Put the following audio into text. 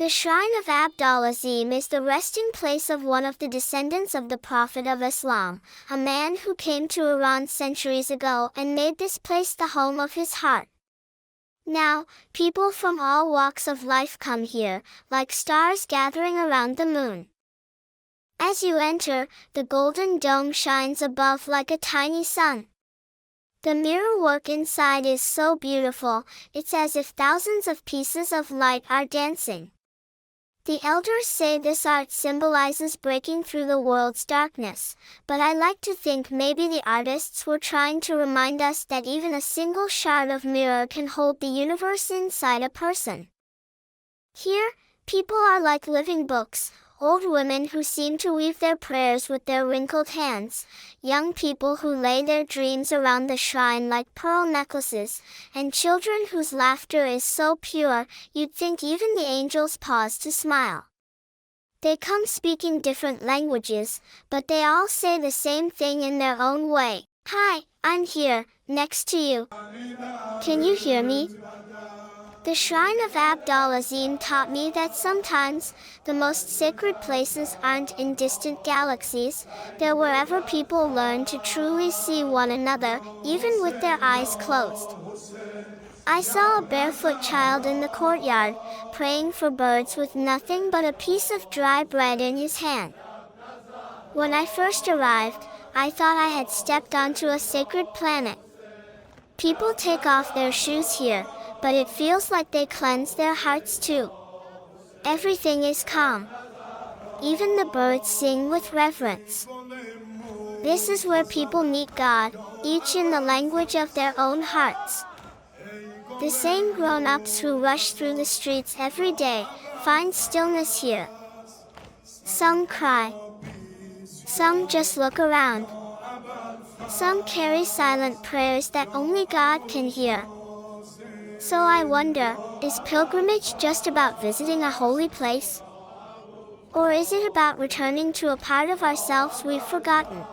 The shrine of Abdolazim is the resting place of one of the descendants of the Prophet of Islam, a man who came to Iran centuries ago and made this place the home of his heart. Now, people from all walks of life come here, like stars gathering around the moon. As you enter, the golden dome shines above like a tiny sun. The mirror work inside is so beautiful, it's as if thousands of pieces of light are dancing. The elders say this art symbolizes breaking through the world's darkness, but I like to think maybe the artists were trying to remind us that even a single shard of mirror can hold the universe inside a person. Here, people are like living books, old women who seem to weave their prayers with their wrinkled hands, young people who lay their dreams around the shrine like pearl necklaces, and children whose laughter is so pure, you'd think even the angels pause to smile. They come speaking different languages, but they all say the same thing in their own way. Hi, I'm here, next to you. Can you hear me? The shrine of Abdolazim taught me that sometimes, the most sacred places aren't in distant galaxies, they're wherever people learn to truly see one another, even with their eyes closed. I saw a barefoot child in the courtyard, praying for birds with nothing but a piece of dry bread in his hand. When I first arrived, I thought I had stepped onto a sacred planet. People take off their shoes here, but it feels like they cleanse their hearts too. Everything is calm. Even the birds sing with reverence. This is where people meet God, each in the language of their own hearts. The same grown-ups who rush through the streets every day find stillness here. Some cry. Some just look around. Some carry silent prayers that only God can hear. So I wonder, is pilgrimage just about visiting a holy place? Or is it about returning to a part of ourselves we've forgotten?